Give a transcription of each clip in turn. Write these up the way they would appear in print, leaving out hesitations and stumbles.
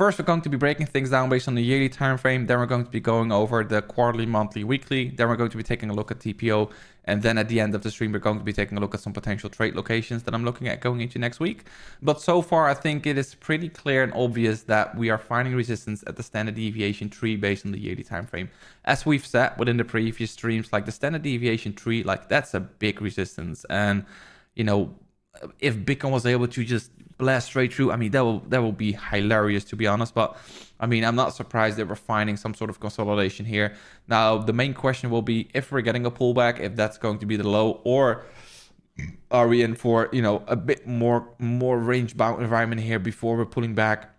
First, we're going to be breaking things down based on the yearly time frame. Then we're going to be going over the quarterly, monthly, weekly. Then we're going to be taking a look at TPO. And then at the end of the stream, we're going to be taking a look at some potential trade locations that I'm looking at going into next week. But so far, I think it is pretty clear and obvious that we are finding resistance at the standard deviation tree based on the yearly time frame. As we've said within the previous streams, like the standard deviation tree, like that's a big resistance. And, you know, if Bitcoin was able to just blast straight through, I mean, that will be hilarious, to be honest. But I mean, I'm not surprised that we're finding some sort of consolidation here. Now, the main question will be if we're getting a pullback, if that's going to be the low, or are we in for, you know, a bit more range bound environment here before we're pulling back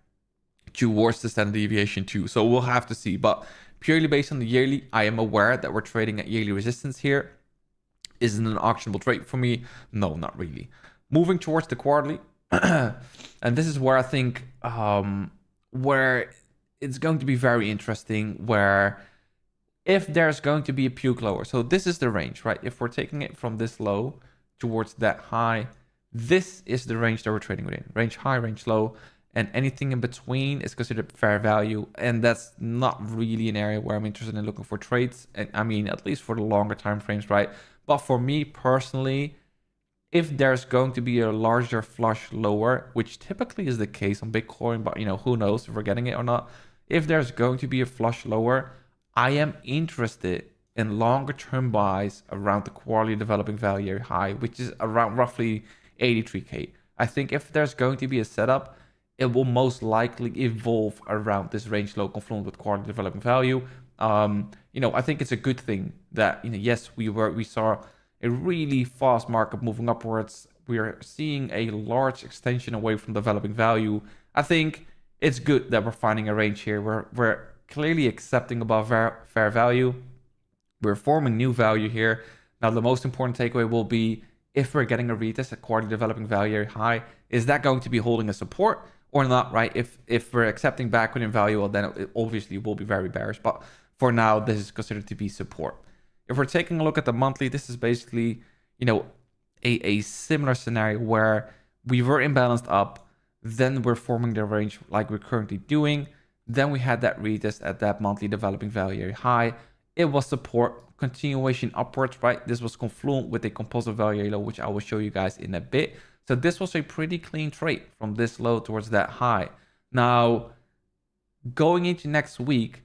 towards the standard deviation too. So we'll have to see. But purely based on the yearly, I am aware that we're trading at yearly resistance here. Isn't an actionable trade for me? No, not really. Moving towards the quarterly, and this is where I think where it's going to be very interesting, where if there's going to be a puke lower, so this is the range, right? If we're taking it from this low towards that high, this is the range that we're trading within. Range high, range low, and anything in between is considered fair value, and that's not really an area where I'm interested in looking for trades. And I mean, at least for the longer time frames, right? But for me personally, if there's going to be a larger flush lower, which typically is the case on Bitcoin, but you know, who knows if we're getting it or not. If there's going to be a flush lower, I am interested in longer term buys around the quarterly developing value high, which is around roughly 83K. I think if there's going to be a setup, it will most likely evolve around this range low confluent with quarterly developing value. You know, I think it's a good thing that, you know, yes, we saw a really fast market moving upwards. We are seeing a large extension away from developing value. I think it's good that we're finding a range here. We're clearly accepting above fair value. We're forming new value here. Now, the most important takeaway will be if we're getting a retest at quarterly developing value high, is that going to be holding a support or not, right? If we're accepting backward in value, well, then it obviously will be very bearish. But for now, this is considered to be support. If we're taking a look at the monthly, this is basically, you know, a similar scenario where we were imbalanced up, then we're forming the range like we're currently doing. Then we had that retest at that monthly developing value high. It was support, continuation upwards, right? This was confluent with a composite value low, which I will show you guys in a bit. So this was a pretty clean trade from this low towards that high. Now, going into next week,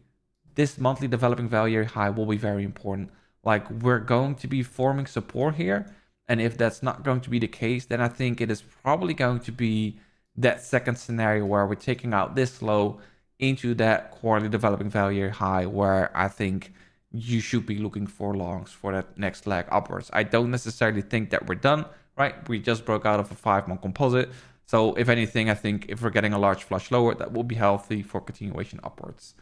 this monthly developing value high will be very important. Like, we're going to be forming support here. And if that's not going to be the case, then I think it is probably going to be that second scenario where we're taking out this low into that quarterly developing value high, where I think you should be looking for longs for that next leg upwards. I don't necessarily think that we're done, right? We just broke out of a 5-month composite. So if anything, I think if we're getting a large flush lower, that will be healthy for continuation upwards.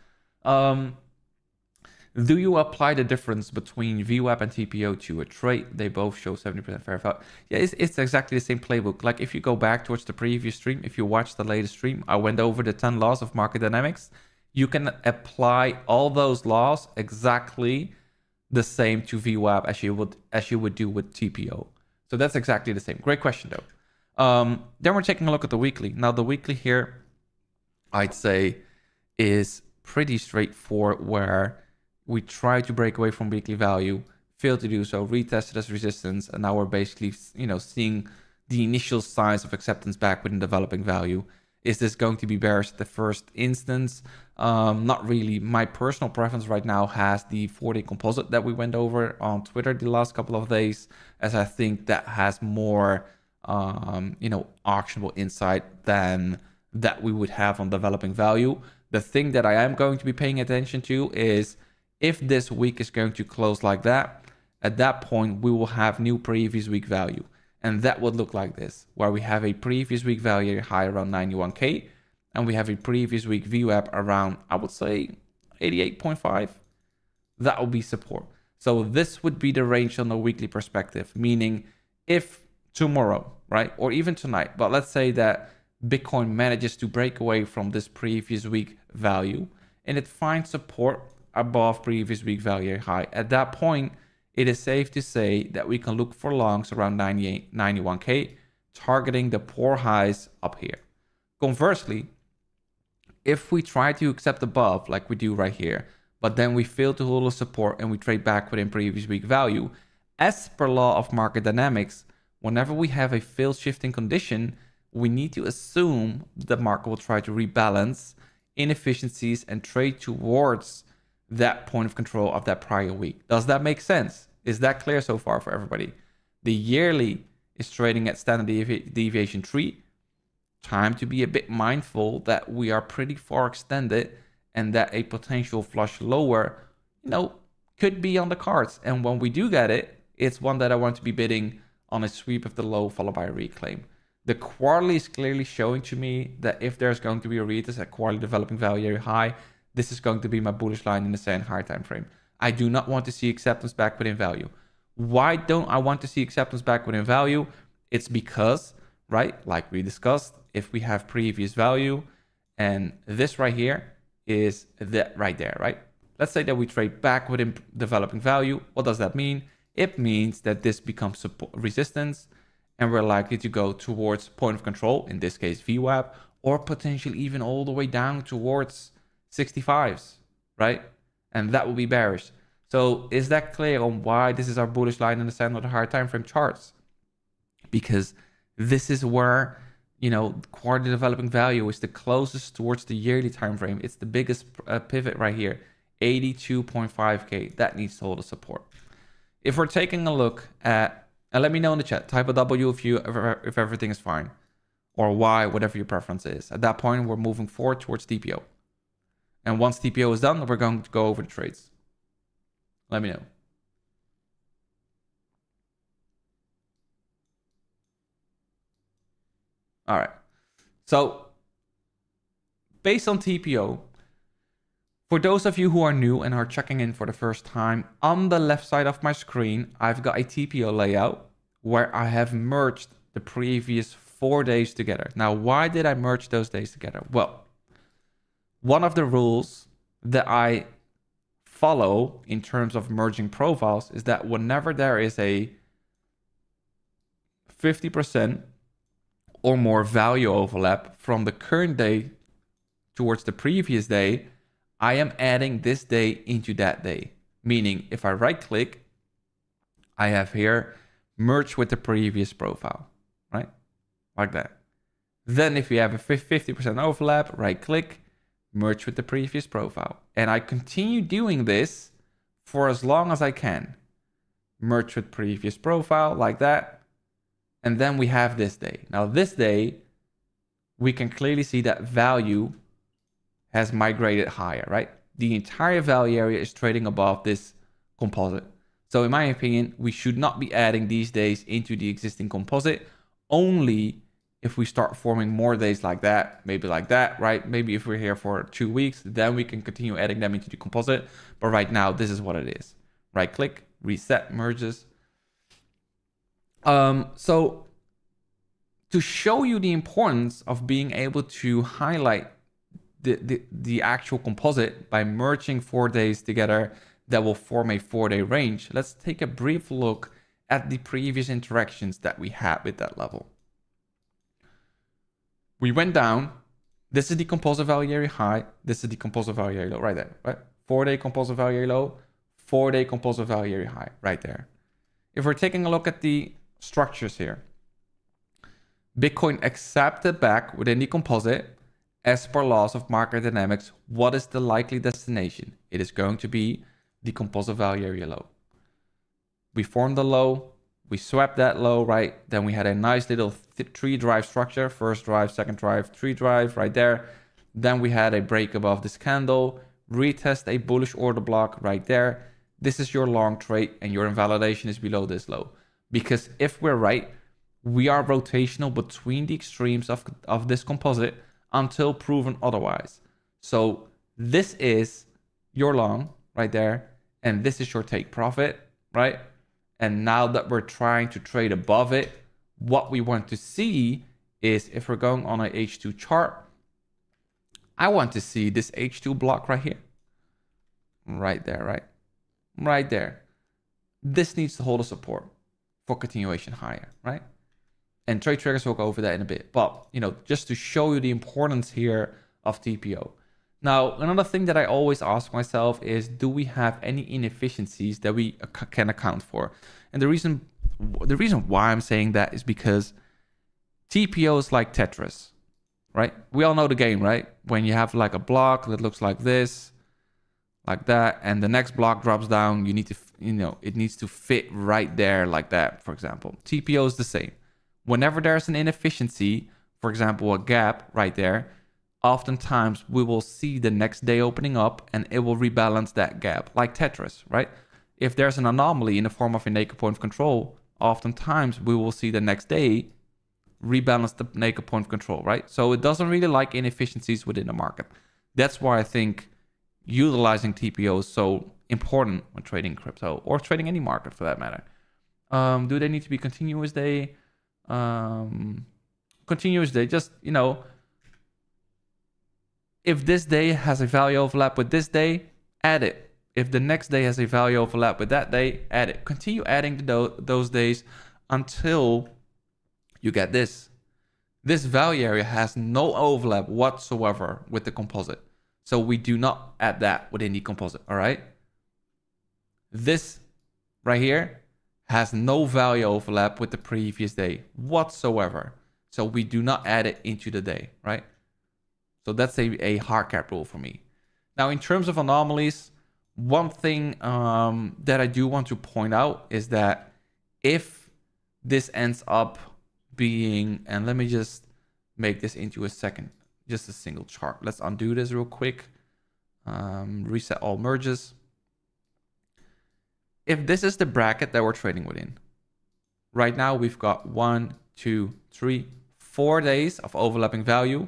Do you apply the difference between VWAP and TPO to a trade? They both show 70% fair value. Yeah, it's exactly the same playbook. Like, if you go back towards the previous stream, if you watch the latest stream, I went over the 10 laws of market dynamics. You can apply all those laws exactly the same to VWAP as you would do with TPO. So that's exactly the same. Great question though. Then we're taking a look at the weekly. Now the weekly here, I'd say, is pretty straightforward, where we try to break away from weekly value, failed to do so, retested as resistance, and now we're basically, you know, seeing the initial signs of acceptance back within developing value. Is this going to be bearish at the first instance? Not really. My personal preference right now has the 4-day composite that we went over on Twitter the last couple of days, as I think that has more, you know, actionable insight than that we would have on developing value. The thing that I am going to be paying attention to is if this week is going to close like that, at that point, we will have new previous week value. And that would look like this, where we have a previous week value high around 91K, and we have a previous week VWAP around, I would say, 88.5. That will be support. So this would be the range on a weekly perspective, meaning if tomorrow, right, or even tonight, but let's say that Bitcoin manages to break away from this previous week value and it finds support above previous week value high. At that point, it is safe to say that we can look for longs around 91K, targeting the poor highs up here. Conversely, If we try to accept above, like we do right here, but then we fail to hold a support and we trade back within previous week value, as per law of market dynamics, whenever we have a failed shifting condition, we need to assume the market will try to rebalance inefficiencies and trade towards that point of control of that prior week. Does that make sense? Is that clear so far for everybody? The yearly is trading at standard deviation 3. Time to be a bit mindful that we are pretty far extended and that a potential flush lower, could be on the cards. And when we do get it, it's one that I want to be bidding on a sweep of the low followed by a reclaim. The quarterly is clearly showing to me that if there's going to be a retest at quarterly developing value area high, this is going to be my bullish line in the second higher time frame. I do not want to see acceptance back within value. Why don't I want to see acceptance back within value? It's because, right, like we discussed, if we have previous value and this right here is that right there, right? Let's say that we trade back within developing value. What does that mean? It means that this becomes support, resistance, and we're likely to go towards point of control, in this case VWAP, or potentially even all the way down towards 65s, right? And that will be bearish. So is that clear on why this is our bullish line in the center of the higher time frame charts? Because this is where, quarterly developing value is the closest towards the yearly time frame. It's the biggest pivot right here, 82.5K. That needs to hold a support. If we're taking a look at, and let me know in the chat, type a W if everything is fine, or Y, whatever your preference is. At that point, we're moving forward towards TPO. And once TPO is done, we're going to go over the trades. Let me know. All right. So based on TPO, for those of you who are new and are checking in for the first time, on the left side of my screen, I've got a TPO layout where I have merged the previous 4 days together. Now, why did I merge those days together? Well, one of the rules that I follow in terms of merging profiles is that whenever there is a 50% or more value overlap from the current day towards the previous day, I am adding this day into that day. Meaning, if I right click, I have here merge with the previous profile, right? Like that. Then if we have a 50% overlap, right click, merge with the previous profile. And I continue doing this for as long as I can. Merge with previous profile, like that. And then we have this day. Now this day, we can clearly see that value has migrated higher, right? The entire value area is trading above this composite. So in my opinion, we should not be adding these days into the existing composite, only if we start forming more days like that, maybe like that, right? Maybe if we're here for 2 weeks, then we can continue adding them into the composite. But right now, this is what it is. Right click, reset, merges. So to show you the importance of being able to highlight the actual composite by merging 4 days together that will form a 4-day range, let's take a brief look at the previous interactions that we had with that level. We went down. This is the composite value area high. This is the composite value area low right there, right? 4-day composite value area low, 4-day composite value area high right there. If we're taking a look at the structures here, Bitcoin accepted back within the composite as per laws of market dynamics. What is the likely destination? It is going to be the composite value area low. We formed the low. We swept that low, right? Then we had a nice little tree drive structure. First drive, second drive, tree drive right there. Then we had a break above this candle, retest a bullish order block right there. This is your long trade and your invalidation is below this low. Because if we're right, we are rotational between the extremes of this composite until proven otherwise. So this is your long right there. And this is your take profit, right? And now that we're trying to trade above it, what we want to see is if we're going on a H2 chart, I want to see this H2 block right here. Right there, right? Right there. This needs to hold a support for continuation higher, right? And trade triggers will go over that in a bit. But, just to show you the importance here of TPO. Now, another thing that I always ask myself is, do we have any inefficiencies that we can account for? And the reason why I'm saying that is because TPO is like Tetris, right? We all know the game, right? When you have like a block that looks like this, like that, and the next block drops down, you need to, it needs to fit right there like that, for example. TPO is the same. Whenever there's an inefficiency, for example, a gap right there, oftentimes we will see the next day opening up and it will rebalance that gap, like Tetris, right? If there's an anomaly in the form of a naked point of control, oftentimes we will see the next day rebalance the naked point of control, right? So it doesn't really like inefficiencies within the market. That's why I think utilizing TPO is so important when trading crypto or trading any market for that matter. Do they need to be continuous day? Continuous day, just, if this day has a value overlap with this day, add it. If the next day has a value overlap with that day, add it. Continue adding those days until you get this. This value area has no overlap whatsoever with the composite. So we do not add that within the composite, all right? This right here has no value overlap with the previous day whatsoever. So we do not add it into the day, right? So that's a hard cap rule for me. Now, in terms of anomalies, one thing that I do want to point out is that if this ends up being, and let me just make this into just a single chart. Let's undo this real quick. Reset all merges. If this is the bracket that we're trading within, right now we've got 1, 2, 3, 4 days of overlapping value.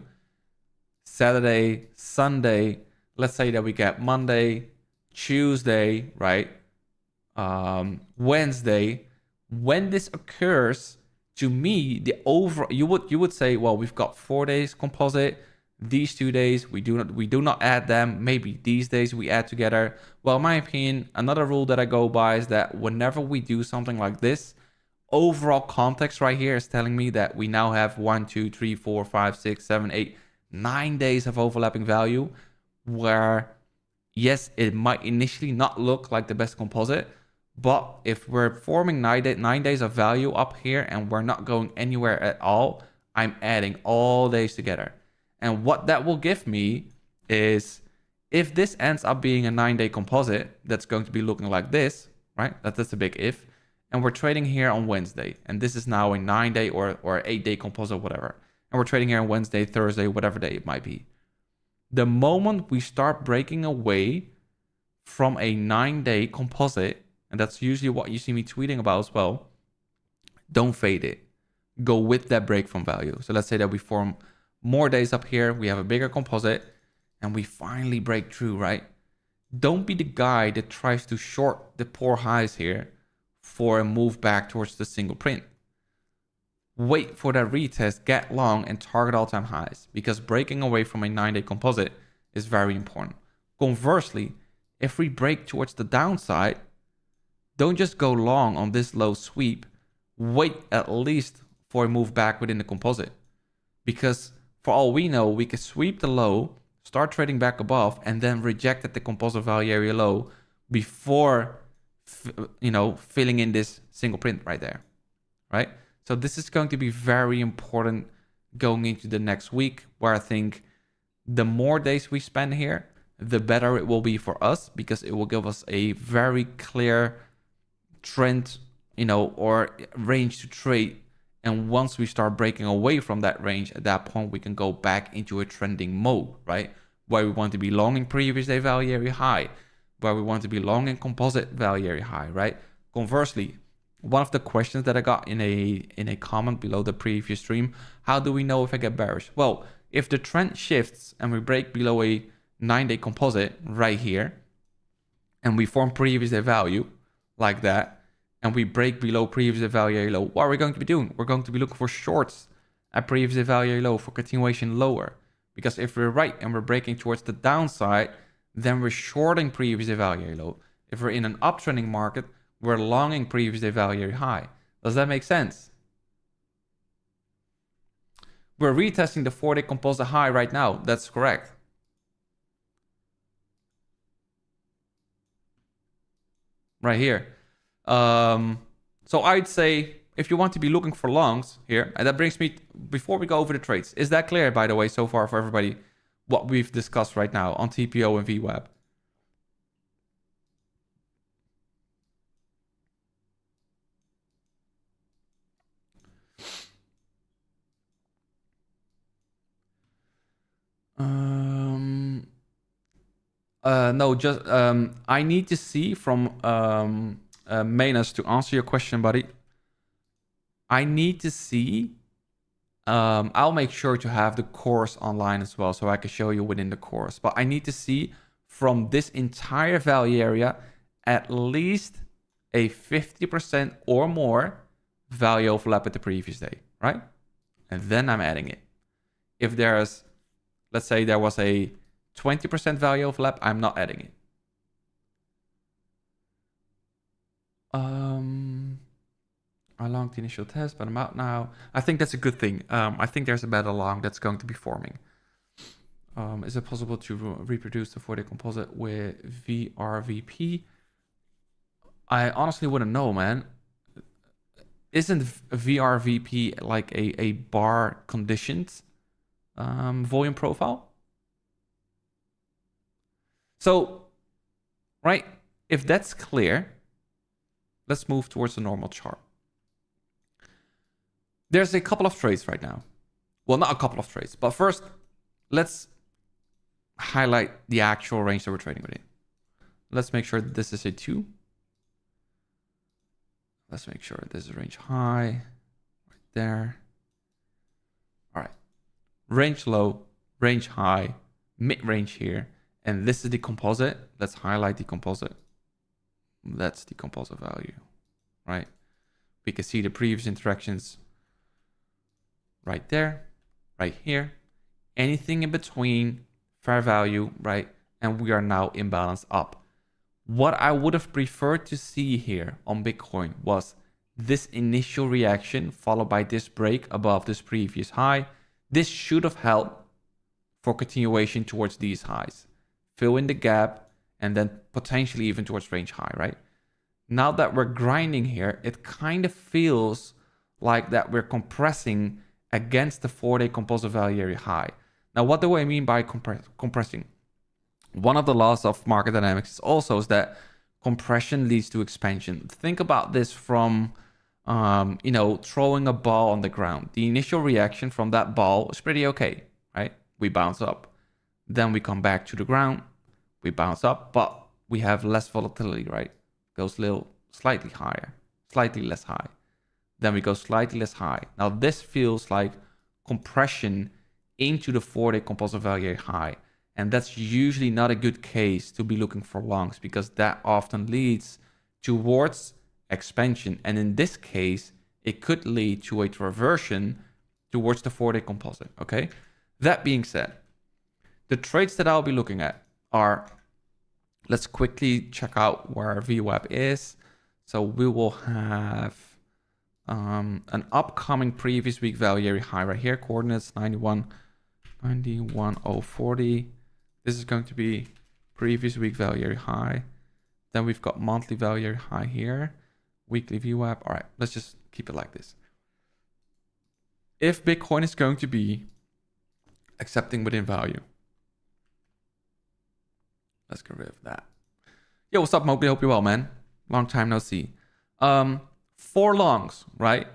Saturday, Sunday, let's say that we get Monday, Tuesday, right? Wednesday. When this occurs, to me, you would say, well, we've got 4 days composite. These 2 days we do not add them. Maybe these days we add together. Well, in my opinion, another rule that I go by is that whenever we do something like this, overall context right here is telling me that we now have 1, 2, 3, 4, 5, 6, 7, 8, 9 days of overlapping value, where yes, it might initially not look like the best composite, but if we're forming 9 days of value up here and we're not going anywhere at all, I'm adding all days together. And what that will give me is, if this ends up being a 9-day composite that's going to be looking like this, right? That's a big if. And we're trading here on Wednesday, and this is now a 9-day or 8-day composite, whatever. And we're trading here on Wednesday, Thursday, whatever day it might be. The moment we start breaking away from a 9-day composite, and that's usually what you see me tweeting about as well, don't fade it. Go with that break from value. So let's say that we form more days up here, we have a bigger composite, and we finally break through, right? Don't be the guy that tries to short the poor highs here for a move back towards the single print. Wait for that retest, get long, and target all-time highs, because breaking away from a 9-day composite is very important. Conversely, if we break towards the downside, don't just go long on this low sweep. Wait at least for a move back within the composite, because for all we know, we could sweep the low, start trading back above, and then reject at the composite value area low before, filling in this single print right there, right? So this is going to be very important going into the next week, where I think the more days we spend here, the better it will be for us, because it will give us a very clear trend, or range to trade. And once we start breaking away from that range, at that point, we can go back into a trending mode, right? Where we want to be long in previous day value area high, where we want to be long in composite value area high, right? Conversely, one of the questions that I got in a comment below the previous stream, how do we know if I get bearish? Well, if the trend shifts and we break below a 9-day composite right here, and we form previous day value like that, and we break below previous day value area low, what are we going to be doing? We're going to be looking for shorts at previous day value area low for continuation lower. Because if we're right and we're breaking towards the downside, then we're shorting previous day value area low. If we're in an uptrending market, we're longing previous day value area high. Does that make sense? We're retesting the 4-day composite high right now. That's correct. Right here. So I'd say if you want to be looking for longs here, and that brings me, before we go over the trades, is that clear, by the way, so far for everybody, what we've discussed right now on TPO and VWAP? No, just I need to see from Manas, to answer your question, buddy. I need to see. I'll make sure to have the course online as well, so I can show you within the course. But I need to see from this entire value area at least a 50% or more value overlap with the previous day, right? And then I'm adding it. If there's, let's say there was a 20% value overlap, I'm not adding it. I longed the initial test, but I'm out now. I think that's a good thing. I think there's a better long that's going to be forming. Is it possible to reproduce the 4-day composite with VRVP? I honestly wouldn't know, man. Isn't VRVP like a bar conditioned volume profile? So, right, if that's clear, let's move towards the normal chart. There's a couple of trades right now. Well, not a couple of trades, but first, let's highlight the actual range that we're trading within. Let's make sure that this is a 2. Let's make sure this is range high, right there. All right, range low, range high, mid-range here, and this is the composite. Let's highlight the composite. That's the composite value, right? We can see the previous interactions right there, right here. Anything in between, fair value, right? And we are now imbalanced up. What I would have preferred to see here on Bitcoin was this initial reaction followed by this break above this previous high. This should have helped for continuation towards these highs. Fill in the gap and then potentially even towards range high, right? Now that we're grinding here, it kind of feels like that we're compressing against the 4-day composite value area high. Now, what do I mean by compressing? One of the laws of market dynamics is also is that compression leads to expansion. Think about this from, throwing a ball on the ground. The initial reaction from that ball is pretty okay, right? We bounce up. Then we come back to the ground. We bounce up, but we have less volatility, right? Goes a little slightly higher, slightly less high. Then we go slightly less high. Now this feels like compression into the 4-day composite value high. And that's usually not a good case to be looking for longs because that often leads towards expansion. And in this case, it could lead to a reversion towards the 4-day composite, okay? That being said, the trades that I'll be looking at are, let's quickly check out where VWAP is. So we will have an upcoming previous week value area high right here, coordinates 91.040. This is going to be previous week value area high. Then we've got monthly value area high here, weekly VWAP. All right, let's just keep it like this. If Bitcoin is going to be accepting within value, let's get rid of that. Yo, what's up, Mowgli? Hope you're well, man. Long time no see. For longs, right?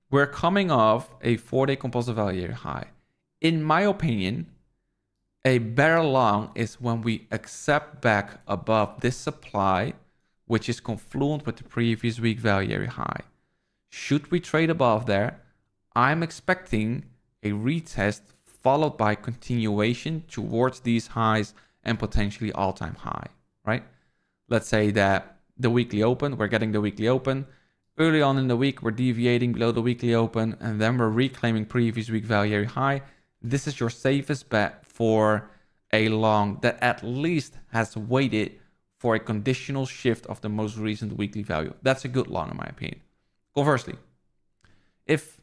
We're coming off a 4-day composite value area high. In my opinion, a better long is when we accept back above this supply, which is confluent with the previous week value area high. Should we trade above there, I'm expecting a retest followed by continuation towards these highs and potentially all-time high, right? Let's say that the weekly open, we're getting the weekly open. Early on in the week, we're deviating below the weekly open, and then we're reclaiming previous week value area high. This is your safest bet for a long that at least has waited for a conditional shift of the most recent weekly value. That's a good long in my opinion. Conversely, if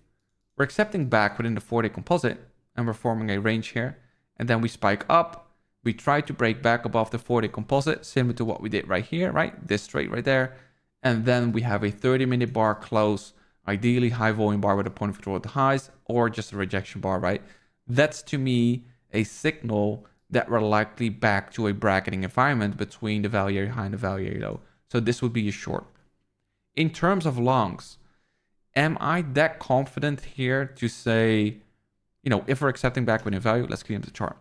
We're accepting back within the 4-day composite and we're forming a range here. And then we spike up. We try to break back above the 4-day composite, similar to what we did right here, right? This trade right there. And then we have a 30-minute bar close, ideally high volume bar with a point of control at the highs, or just a rejection bar, right? That's to me a signal that we're likely back to a bracketing environment between the value area high and the value area low. So this would be a short. In terms of longs, am I that confident here to say, if we're accepting back within value, let's clean up the chart.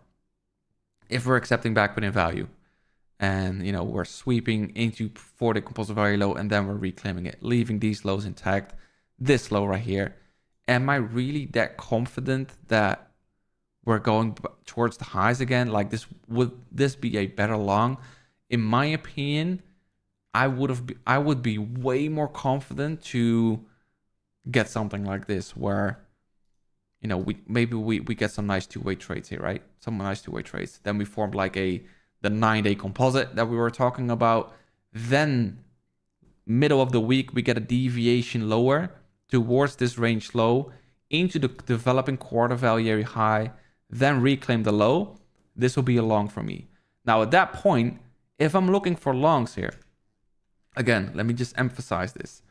If we're accepting back within value and, we're sweeping into 4-day composite value low and then we're reclaiming it, leaving these lows intact, this low right here, am I really that confident that we're going towards the highs again? Like would this be a better long? In my opinion, I would be way more confident to get something like this where, we get some nice two-way trades here, right? Some nice two-way trades. Then we formed like the 9-day composite that we were talking about. Then middle of the week, we get a deviation lower towards this range low into the developing quarter value area high, then reclaim the low. This will be a long for me. Now at that point, if I'm looking for longs here, again, let me just emphasize this.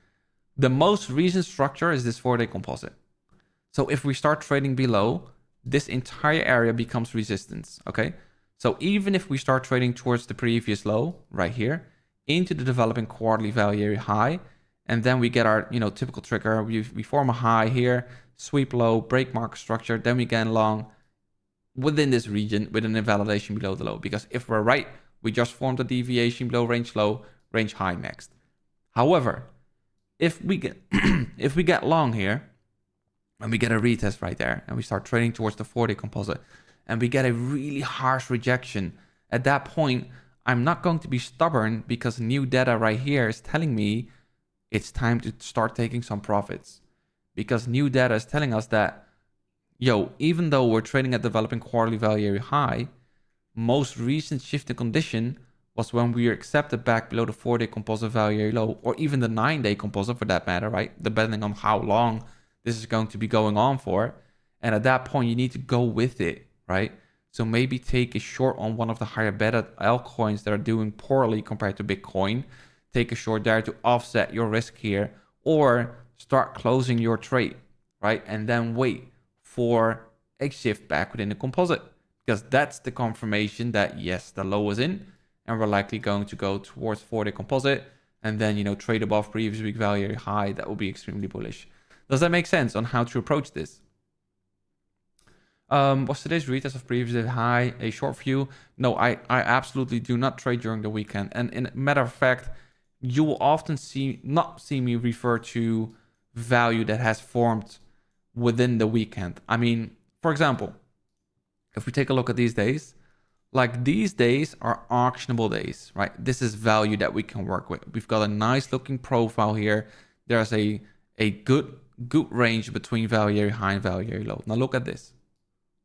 The most recent structure is this 4-day composite. So if we start trading below, this entire area becomes resistance, okay? So even if we start trading towards the previous low right here into the developing quarterly value area high, and then we get our, typical trigger, we form a high here, sweep low, break market structure, then we get long within this region with an invalidation below the low. Because if we're right, we just formed a deviation below range low, range high next. However, if we get long here and we get a retest right there and we start trading towards the 4-day composite and we get a really harsh rejection, at that point, I'm not going to be stubborn because new data right here is telling me it's time to start taking some profits. Because new data is telling us that, even though we're trading at developing quarterly value area high, most recent shift in condition was when we are accepted back below the 4-day composite value area low, or even the 9-day composite for that matter, right? Depending on how long this is going to be going on for. And at that point, you need to go with it, right? So maybe take a short on one of the higher beta altcoins that are doing poorly compared to Bitcoin. Take a short there to offset your risk here, or start closing your trade, right? And then wait for a shift back within the composite, because that's the confirmation that yes, the low is in and we're likely going to go towards 4-day composite and then, trade above previous week value area high. That will be extremely bullish. Does that make sense on how to approach this? Was today's retest of previous high a short view? No, I absolutely do not trade during the weekend. And in a matter of fact, you will often not see me refer to value that has formed within the weekend. I mean, for example, if we take a look at these days, like these days are actionable days, right? This is value that we can work with. We've got a nice looking profile here. There's a good range between value area high and value area low. Now look at this.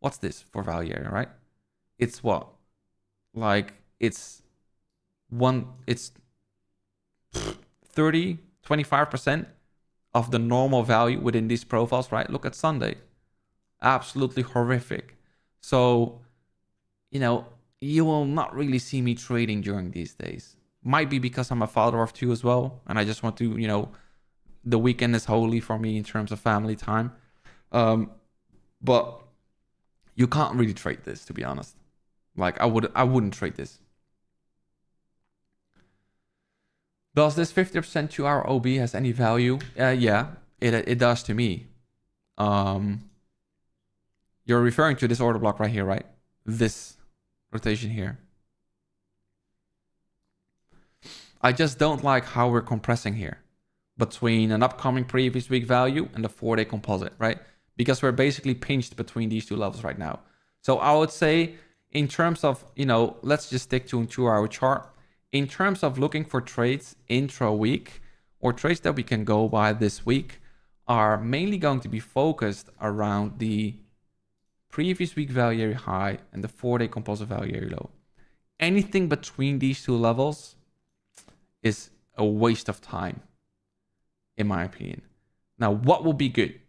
What's this for value area, right? It's what? Like it's 30, 25% of the normal value within these profiles, right? Look at Sunday. Absolutely horrific. So, you will not really see me trading during these days. Might be because I'm a father of 2 as well. And I just want to, the weekend is holy for me in terms of family time. But you can't really trade this, to be honest. Like I wouldn't trade this. Does this 50% 2-hour OB has any value? Yeah, it does to me. You're referring to this order block right here, right? This rotation here. I just don't like how we're compressing here between an upcoming previous week value and the 4-day composite, right? Because we're basically pinched between these two levels right now. So I would say in terms of, let's just stick to a 2-hour chart. In terms of looking for trades intra-week or trades that we can go by this week are mainly going to be focused around the previous week value area high and the 4-day composite value area low. Anything between these two levels is a waste of time, in my opinion. Now, what will be good?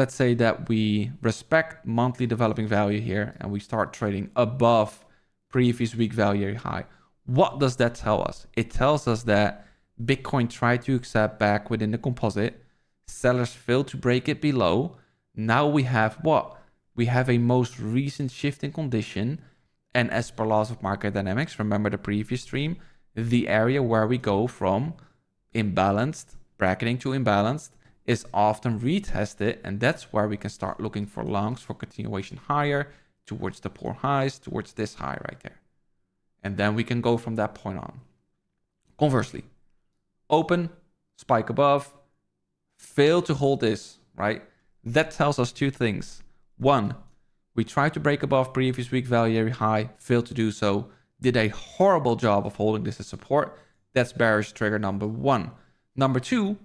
let's say that we respect monthly developing value here and we start trading above previous week value high. What does that tell us? It tells us that Bitcoin tried to accept back within the composite. Sellers failed to break it below. Now we have what? We have a most recent shift in condition. And as per laws of market dynamics, remember the previous stream, the area where we go from imbalanced, bracketing to imbalanced, is often retested. And that's where we can start looking for longs for continuation higher towards the poor highs, towards this high right there. And then we can go from that point on. Conversely, open, spike above, fail to hold this, right? That tells us two things. One, we tried to break above previous week value area high, failed to do so, did a horrible job of holding this as support. That's bearish trigger number one. Number two,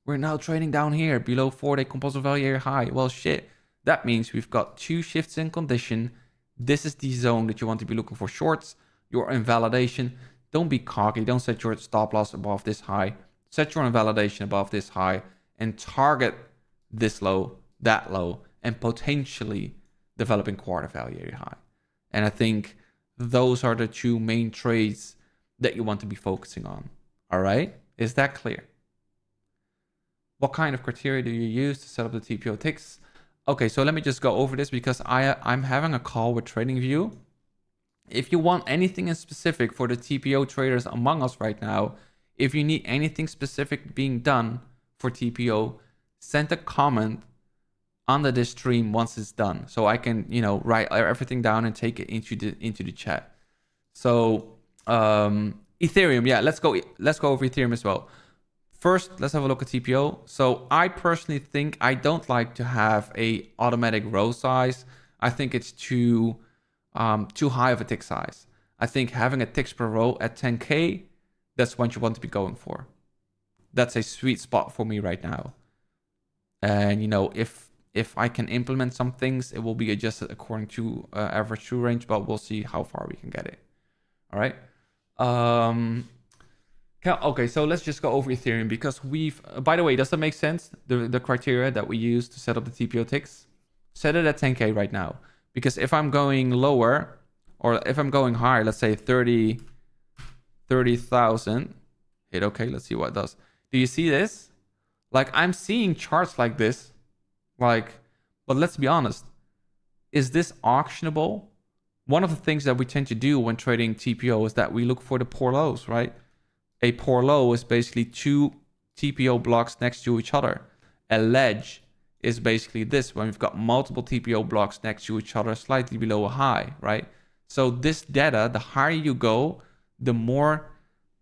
we're now trading down here below 4-day composite value area high. Well, shit, that means we've got two shifts in condition. This is the zone that you want to be looking for shorts. Your invalidation. Don't be cocky. Don't set your stop loss above this high. Set your invalidation above this high and target this low, that low, and potentially developing quarter value area high. And I think those are the two main trades that you want to be focusing on. All right? Is that clear? What kind of criteria do you use to set up the TPO ticks? Okay, so let me just go over this because I'm having a call with TradingView. If you want anything in specific for the TPO traders among us right now, if you need anything specific being done for TPO, send a comment under this stream once it's done, so I can, write everything down and take it into the chat. So Ethereum, yeah, let's go over Ethereum as well. First, let's have a look at TPO. So I personally think I don't like to have a automatic row size. I think it's too high of a tick size. I think having a ticks per row at 10K, that's what you want to be going for. That's a sweet spot for me right now. And if I can implement some things, it will be adjusted according to average true range, but we'll see how far we can get it. All right. Okay, so let's just go over Ethereum because by the way, does that make sense? The criteria that we use to set up the TPO ticks? Set it at 10K right now. Because if I'm going lower or if I'm going higher, let's say 30,000, hit okay, let's see what it does. Do you see this? Like I'm seeing charts like this, but let's be honest, is this auctionable? One of the things that we tend to do when trading TPO is that we look for the poor lows, right? A poor low is basically two TPO blocks next to each other. A ledge is basically this, when we've got multiple TPO blocks next to each other, slightly below a high, right? So this data, the higher you go, the more,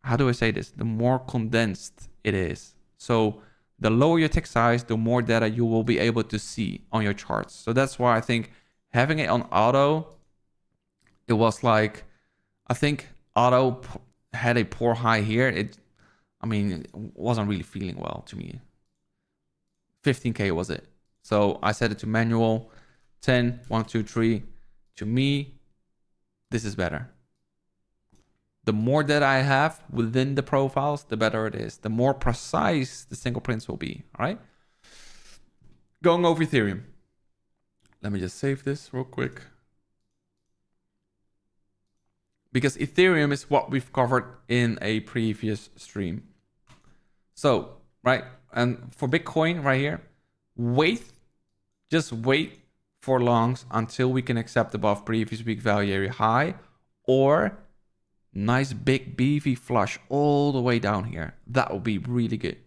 how do I say this? The more condensed it is. So the lower your tick size, the more data you will be able to see on your charts. So that's why I think having it on auto, it was like, I think auto had a poor high here. It wasn't really feeling well to me. 15K was it. So I set it to manual, 10, 1, 2, 3. To me, this is better. The more data I have within the profiles, the better it is. The more precise the single prints will be, all right? Going over Ethereum. Let me just save this real quick. Because Ethereum is what we've covered in a previous stream. So, right, and for Bitcoin right here, just wait for longs until we can accept above previous week value area high, or nice big beefy flush all the way down here. That will be really good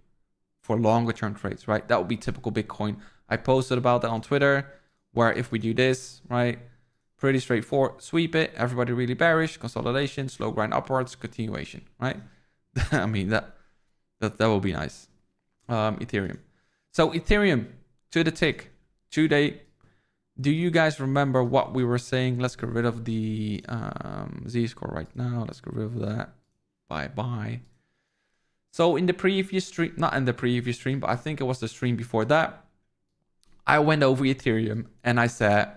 for longer term trades, right? That would be typical Bitcoin. I posted about that on Twitter, where if we do this, right, pretty straightforward, sweep it, everybody really bearish, consolidation, slow grind upwards, continuation, right? I mean, that will be nice. Ethereum. So Ethereum to the tick, 2-day. Do you guys remember what we were saying? Let's get rid of the Z-score right now. Let's get rid of that. Bye-bye. So in the previous stream, not in the previous stream, but I think it was the stream before that, I went over Ethereum and I said,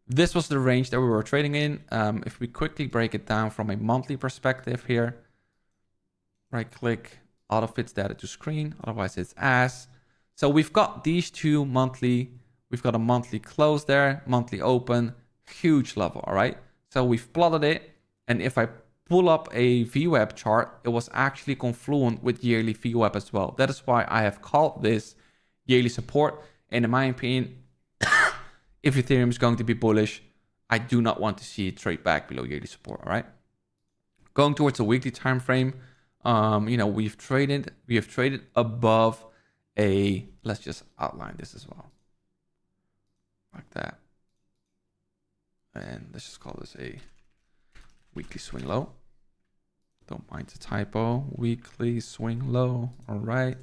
this was the range that we were trading in. If we quickly break it down from a monthly perspective here, right click, auto fits data to screen, otherwise it's ass. So we've got these two monthly, we've got a monthly close there, monthly open, huge level, all right? So we've plotted it, and if I pull up a VWAP chart, it was actually confluent with yearly VWAP as well. That is why I have called this yearly support. And in my opinion, if Ethereum is going to be bullish, I do not want to see it trade back below yearly support, all right? Going towards a weekly time frame, you know, we have traded above a, let's just outline this as well. Like that. And let's just call this a weekly swing low. Don't mind the typo. Weekly swing low. All right.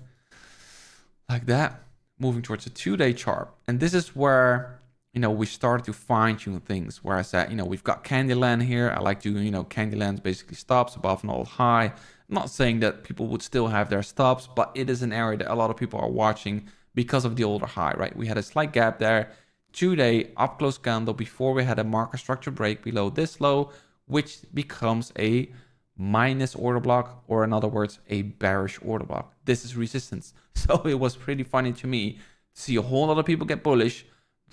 Like that. Moving towards a 2-day chart. And this is where, you know, we start to fine tune things. Where I said, you know, we've got Candyland here. I like to, you know, Candyland basically stops above an old high. I'm not saying that people would still have their stops, but it is an area that a lot of people are watching because of the older high, right? We had a slight gap there. 2-day up close candle before we had a market structure break below this low, which becomes a minus order block, or in other words, a bearish order block. This is resistance. So it was pretty funny to me to see a whole lot of people get bullish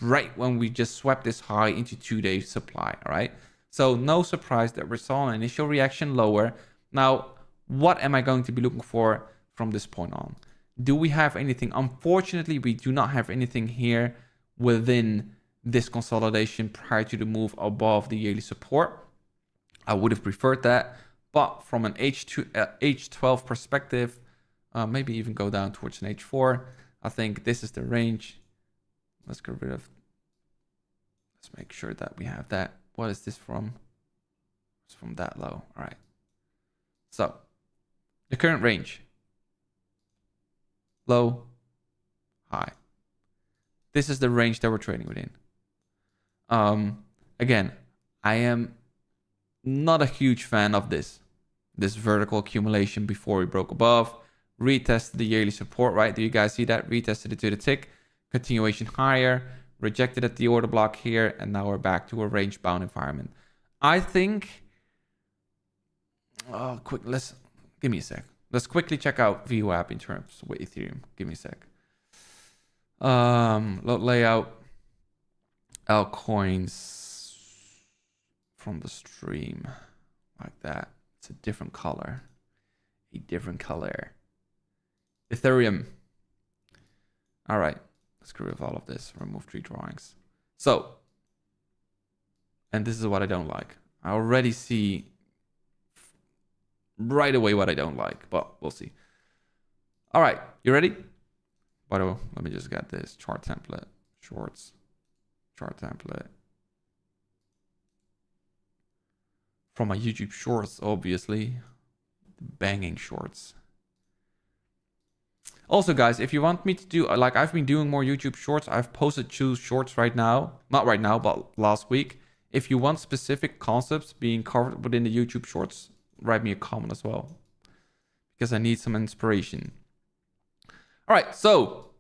right when we just swept this high into 2-day supply, all right? So no surprise that we saw an initial reaction lower. Now, what am I going to be looking for from this point on? Do we have anything? Unfortunately, we do not have anything here within this consolidation prior to the move above the yearly support. I would have preferred that, but from an H12 perspective, maybe even go down towards an H4. I think this is the range. Let's get rid of, let's make sure that we have that. What is this from? It's from that low. All right. So the current range, low, high. This is the range that we're trading within. Again, I am not a huge fan of this vertical accumulation before we broke above. Retested the yearly support, right? Do you guys see that? Retested it to the tick. Continuation higher. Rejected at the order block here. And now we're back to a range bound environment. I think... Oh, quick. Give me a sec. Let's quickly check out VWAP in terms with Ethereum. Give me a sec. Load layout. Altcoins from the stream. Like that. It's a different color. A different color. Ethereum. All right. Let's get rid of all of this. Remove 3 drawings. So, and this is what I don't like. I already see right away what I don't like, but we'll see. All right. You ready? By the way, let me just get this chart template. Shorts. Chart template. From my YouTube shorts, obviously. Banging shorts. Also, guys, if you want me to do, like I've been doing more YouTube shorts, I've posted 2 shorts right now. Not right now, but last week. If you want specific concepts being covered within the YouTube shorts, write me a comment as well. Because I need some inspiration. All right, so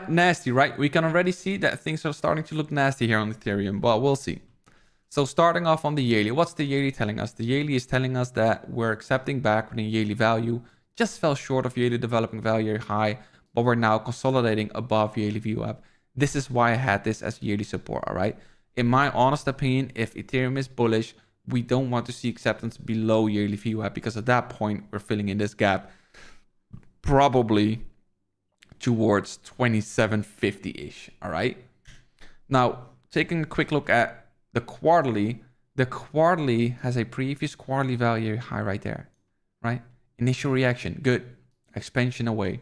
nasty, right? We can already see that things are starting to look nasty here on Ethereum, but we'll see. So starting off on the yearly, what's the yearly telling us? The yearly is telling us that we're accepting back within yearly value, just fell short of yearly developing value high, but we're now consolidating above yearly VWAP. This is why I had this as yearly support, all right? In my honest opinion, if Ethereum is bullish, we don't want to see acceptance below yearly VWAP, because at that point, we're filling in this gap probably towards 2750-ish, all right? Now, taking a quick look at the quarterly has a previous quarterly value high right there, right? Initial reaction, good. Expansion away.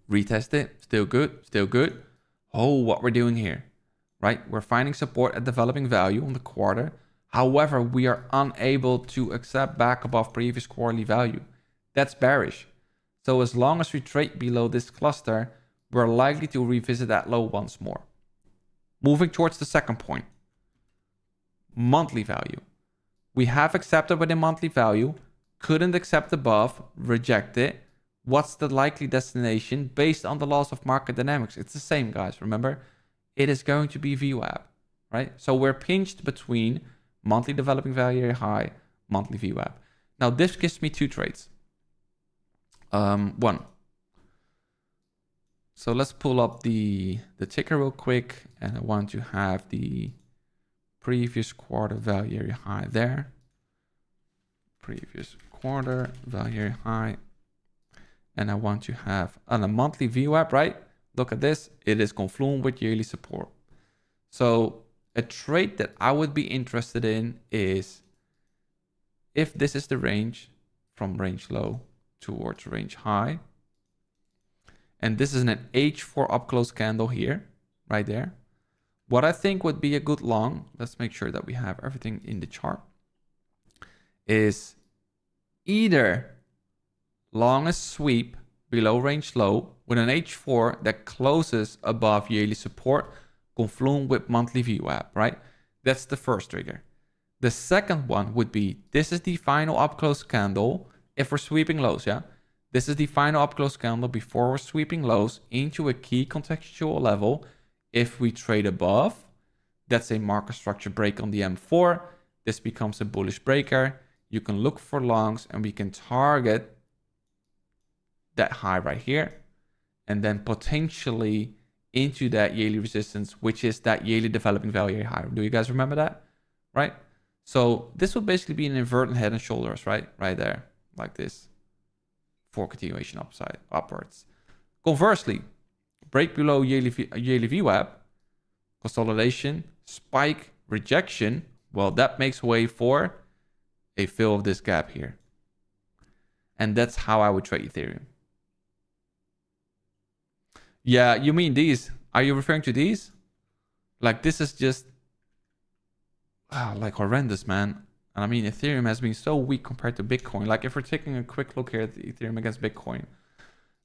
Retest it, still good, still good. Oh, what we're doing here, right? We're finding support at developing value on the quarter. However, we are unable to accept back above previous quarterly value. That's bearish. So as long as we trade below this cluster, we're likely to revisit that low once more. Moving towards the second point. Monthly value. We have accepted within monthly value, couldn't accept above, reject it. What's the likely destination based on the laws of market dynamics? It's the same, guys, remember? It is going to be VWAP, right? So we're pinched between monthly developing value high, monthly VWAP. Now this gives me 2 trades. One. So let's pull up the ticker real quick, and I want to have the previous quarter value area high there. Previous quarter value area high. And I want to have on a monthly VWAP, right? Look at this. It is confluent with yearly support. So a trade that I would be interested in is if this is the range from range low towards range high. And this is an H4 up close candle here, right there. What I think would be a good long, let's make sure that we have everything in the chart, is either longest sweep below range low with an H4 that closes above yearly support, confluent with monthly VWAP, right? That's the first trigger. The second one would be, this is the final up close candle if we're sweeping lows, yeah? This is the final up close candle before we're sweeping lows into a key contextual level. If we trade above, that's a market structure break on the M4. This becomes a bullish breaker. You can look for longs and we can target that high right here. And then potentially into that yearly resistance, which is that yearly developing value high. Do you guys remember that? Right? So this would basically be an inverted head and shoulders, right? Right there, like this. For continuation upwards. Conversely, break below yearly VWAP, consolidation, spike, rejection. Well, that makes way for a fill of this gap here. And that's how I would trade Ethereum. Yeah, you mean these? Are you referring to these? Like this is just like horrendous, man. And I mean, Ethereum has been so weak compared to Bitcoin. Like if we're taking a quick look here at the Ethereum against Bitcoin.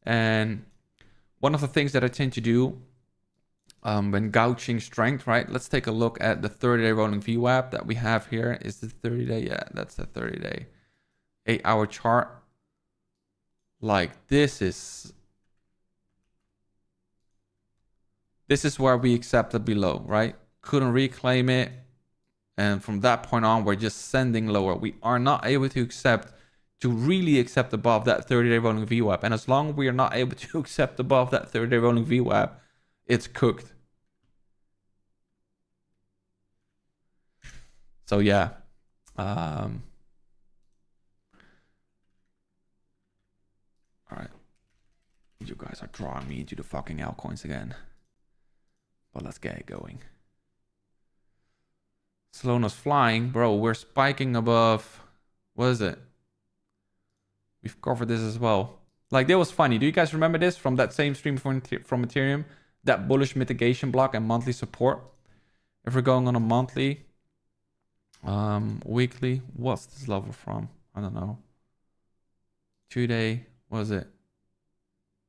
And one of the things that I tend to do when gouging strength, right? Let's take a look at the 30-day rolling VWAP that we have here. Is the 30-day? Yeah, that's the 30-day. 8-hour chart. Like this is where we accepted below, right? Couldn't reclaim it. And from that point on, we're just sending lower. We are not able to really accept above that 30-day rolling VWAP. And as long as we are not able to accept above that 30-day rolling VWAP, it's cooked. So yeah. All right. You guys are drawing me into the fucking altcoins again. But let's get it going. Slowness flying, bro. We're spiking above. What is it? We've covered this as well. Like that was funny. Do you guys remember this from that same stream from Ethereum? That bullish mitigation block and monthly support. If we're going on a monthly, weekly, what's this level from? I don't know. 2-day, what is it?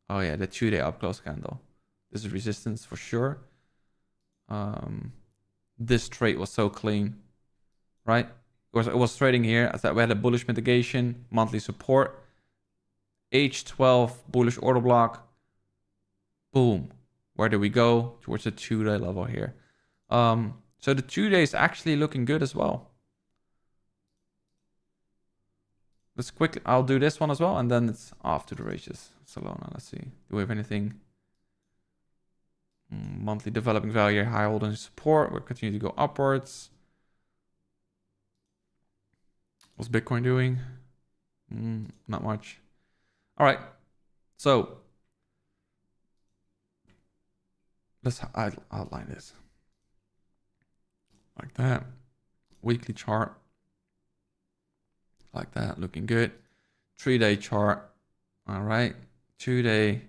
Oh yeah, the 2-day up close candle. This is resistance for sure. This trade was so clean, right? It was trading here. I thought we had a bullish mitigation, monthly support, H12 bullish order block. Boom. Where do we go? Towards the 2-day level here. So the 2-day is actually looking good as well. Let's quickly, I'll do this one as well, and then it's off to the races. Solana, let's see. Do we have anything? Monthly developing value, high holding support. We'll continue to go upwards. What's Bitcoin doing? Not much. All right. So let's outline this. Like that. Weekly chart. Like that. Looking good. 3-day chart. All right. 2-day.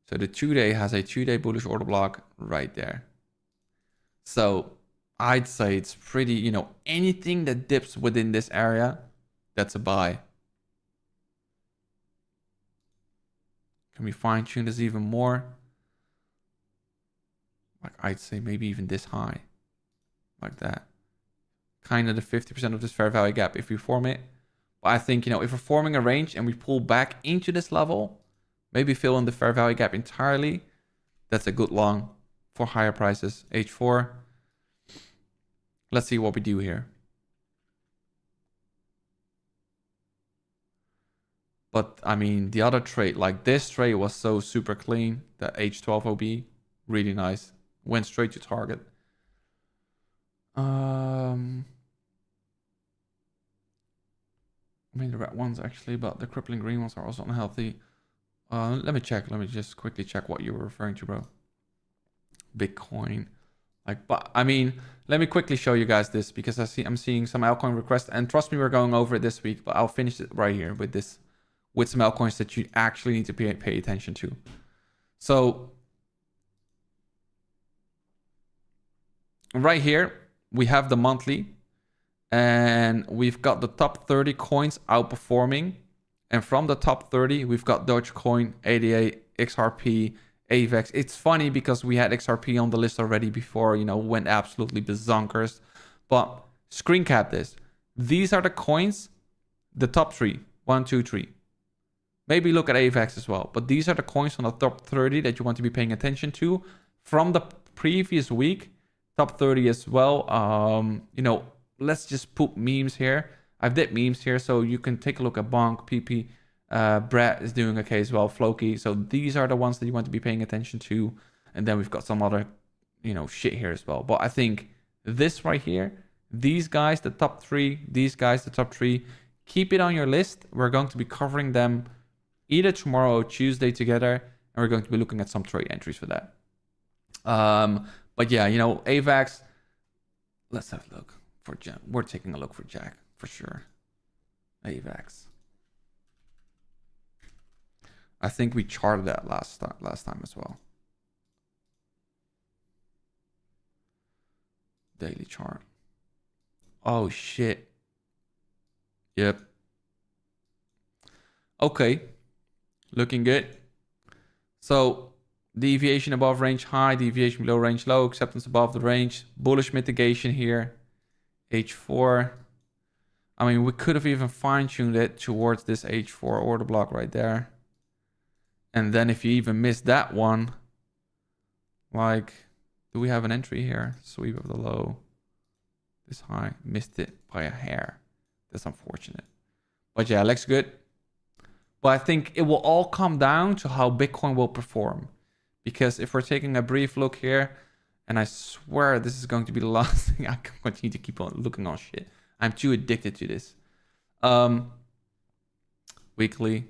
So the 2-day has a 2-day bullish order block right there. So I'd say it's pretty, anything that dips within this area, that's a buy. Can we fine tune this even more? Like I'd say maybe even this high. Like that. Kind of the 50% of this fair value gap if we form it. But I think, if we're forming a range and we pull back into this level, maybe fill in the fair value gap entirely. That's a good long for higher prices. H4. Let's see what we do here. But I mean, the other trade, like this trade was so super clean. The H12 OB, really nice. Went straight to target. I mean, the red ones actually, but the crippling green ones are also unhealthy. Let me check. Let me just quickly check what you were referring to, bro. Bitcoin. Like, but I mean, let me quickly show you guys this because I'm seeing some altcoin requests, and trust me, we're going over it this week, but I'll finish it right here with this, with some altcoins that you actually need to pay attention to. So right here, we have the monthly, and we've got the top 30 coins outperforming. And from the top 30, we've got Dogecoin, ADA, XRP, AVAX. It's funny because we had XRP on the list already before, you know, went absolutely bazonkers. But screen cap this. These are the coins, the top 3. 1, 2, 3. Maybe look at AVAX as well. But these are the coins on the top 30 that you want to be paying attention to. From the previous week, top 30 as well. You know, let's just put memes here. I've did memes here, so you can take a look at Bonk, PP. Brett is doing okay as well, Floki. So these are the ones that you want to be paying attention to. And then we've got some other, you know, shit here as well. But I think this right here, these guys, the top 3, these guys, the top 3, keep it on your list. We're going to be covering them either tomorrow or Tuesday together. And we're going to be looking at some trade entries for that. But yeah, you know, AVAX, let's have a look for Jack. We're taking a look for Jack for sure. AVAX. I think we charted that last time as well. Daily chart. Oh shit. Yep. Okay. Looking good. So deviation above range high, deviation below range low, acceptance above the range, bullish mitigation here. H4. I mean, we could have even fine-tuned it towards this H4 order block right there. And then if you even miss that one, like, do we have an entry here? Sweep of the low. This high. Missed it by a hair. That's unfortunate. But yeah, looks good. But I think it will all come down to how Bitcoin will perform. Because if we're taking a brief look here, and I swear this is going to be the last thing I can continue to keep on looking on shit. I'm too addicted to this. Weekly.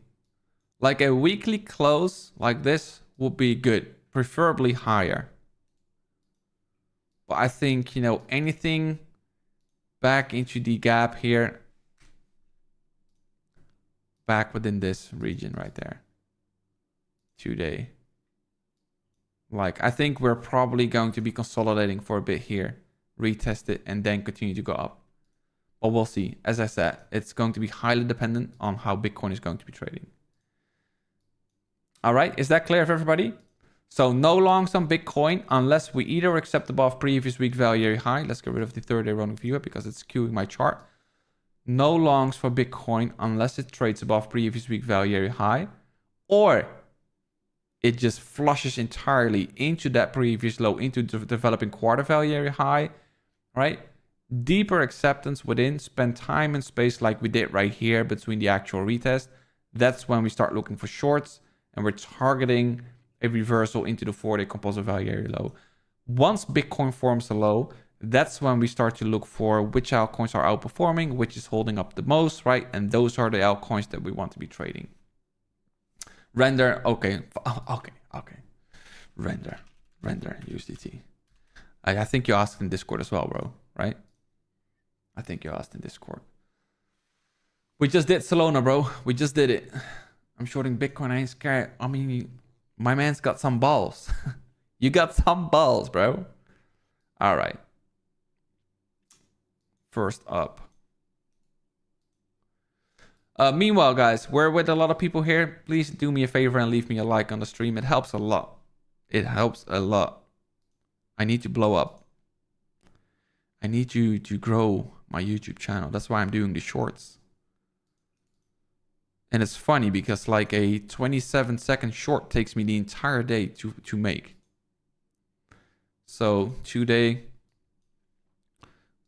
Like a weekly close like this would be good. Preferably higher. But I think, you know, anything back into the gap here. Back within this region right there. 2-day. Like, I think we're probably going to be consolidating for a bit here. Retest it and then continue to go up. But we'll see. As I said, it's going to be highly dependent on how Bitcoin is going to be trading. All right, is that clear for everybody? So no longs on Bitcoin unless we either accept above previous week value high. Let's get rid of the 30-day rolling viewer because it's skewing my chart. No longs for Bitcoin unless it trades above previous week value high, or it just flushes entirely into that previous low, into the developing quarter value high, right? Deeper acceptance within, spend time and space like we did right here between the actual retest. That's when we start looking for shorts. And we're targeting a reversal into the 4-day composite value area low. Once Bitcoin forms a low, that's when we start to look for which altcoins are outperforming, which is holding up the most, right? And those are the altcoins that we want to be trading. Render, okay. Render USDT. I think you asked in Discord as well, bro, right? I think you asked in Discord. We just did Solana, bro. We just did it. I'm shorting Bitcoin. I ain't scared. I mean, my man's got some balls. You got some balls, bro. All right. First up. Meanwhile, guys, we're with a lot of people here. Please do me a favor and leave me a like on the stream. It helps a lot. It helps a lot. I need to blow up. I need you to grow my YouTube channel. That's why I'm doing the shorts. And it's funny because like a 27-second short takes me the entire day to make. So today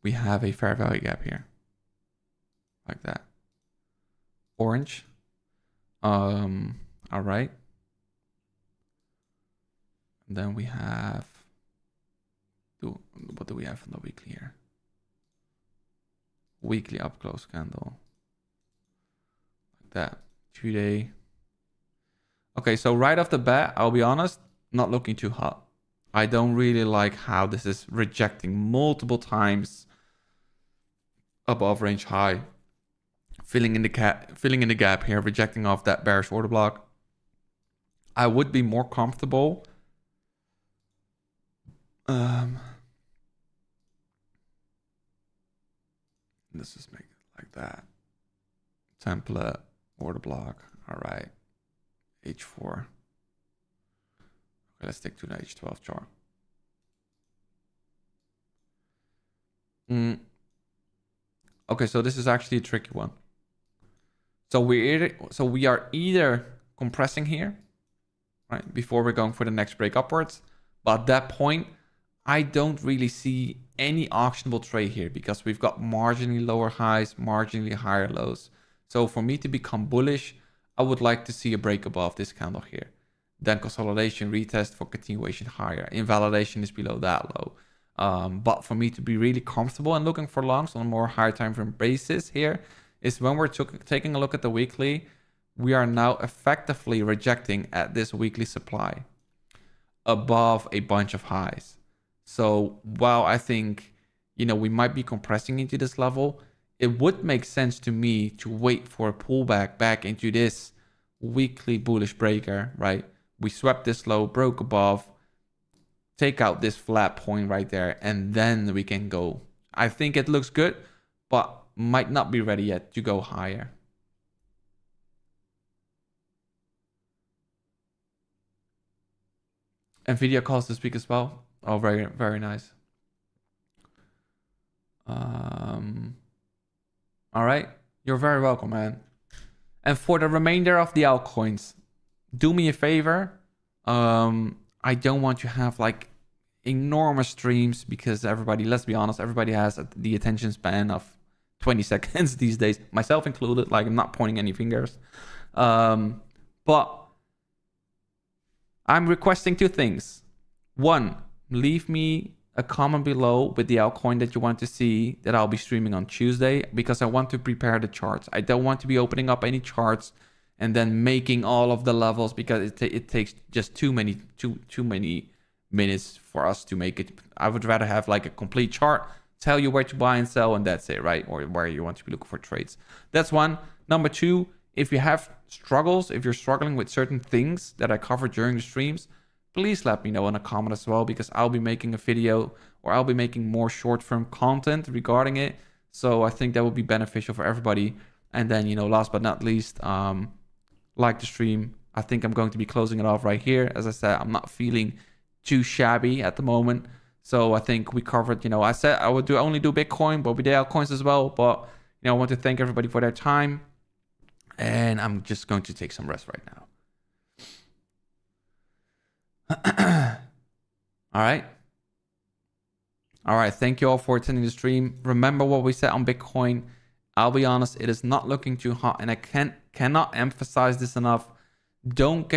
we have a fair value gap here. Like that. Orange. All right. And then we have, what do we have on the weekly here? Weekly up close candle. Like that. 2-day. Okay, so right off the bat, I'll be honest, not looking too hot. I don't really like how this is rejecting multiple times above range high. Filling in the gap here, rejecting off that bearish order block. I would be more comfortable. Let's just make it like that. Template, order block. All right. H4. Okay, let's stick to the H12 chart. Okay, so this is actually a tricky one. So we are either compressing here, right, before we're going for the next break upwards. But at that point, I don't really see any auctionable trade here because we've got marginally lower highs, marginally higher lows. So for me to become bullish, I would like to see a break above this candle here. Then consolidation, retest for continuation higher. Invalidation is below that low. But for me to be really comfortable and looking for longs on a more higher time frame basis here is when we're taking a look at the weekly, we are now effectively rejecting at this weekly supply above a bunch of highs. So while I think, we might be compressing into this level, it would make sense to me to wait for a pullback back into this weekly bullish breaker, right? We swept this low, broke above, take out this flat point right there, and then we can go. I think it looks good, but might not be ready yet to go higher. Nvidia calls this week as well. Oh, very, very nice. All right. You're very welcome, man. And for the remainder of the altcoins, do me a favor. I don't want to have like enormous streams because everybody, let's be honest, everybody has the attention span of 20 seconds these days, myself included. Like, I'm not pointing any fingers. But I'm requesting two things. One, leave me a comment below with the altcoin that you want to see that I'll be streaming on Tuesday, because I want to prepare the charts. I don't want to be opening up any charts and then making all of the levels, because it takes just too many minutes for us to make it. I would rather have like a complete chart, tell you where to buy and sell, and that's it, right? Or where you want to be looking for trades. That's one. Number two, if you have struggles, if you're struggling with certain things that I covered during the streams, please let me know in a comment as well, because I'll be making a video, or I'll be making more short-form content regarding it. So I think that will be beneficial for everybody. And then, last but not least, like the stream. I think I'm going to be closing it off right here. As I said, I'm not feeling too shabby at the moment. So I think we covered, I said I would only do Bitcoin, but we did altcoins as well. But, I want to thank everybody for their time. And I'm just going to take some rest right now. All right. Thank you all for attending the stream. Remember what we said on Bitcoin. I'll be honest, it is not looking too hot, and I cannot emphasize this enough. Don't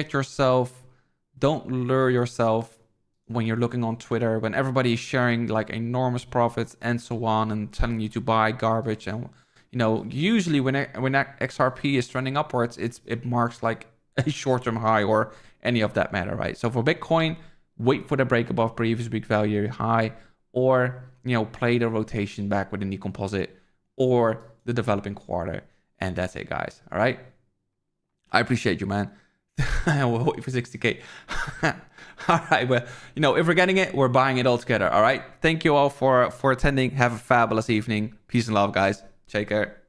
lure yourself when you're looking on Twitter, when everybody is sharing like enormous profits and so on, and telling you to buy garbage. And usually when XRP is trending upwards, it marks like a short-term high or any of that matter, right? So for Bitcoin, wait for the break above previous week value high, or play the rotation back within the composite or the developing quarter, and that's it, guys. All right, I appreciate you, man. We'll wait for 60k. All right, well, if we're getting it, we're buying it all together. All right, thank you all for attending. Have a fabulous evening. Peace and love, guys. Take care.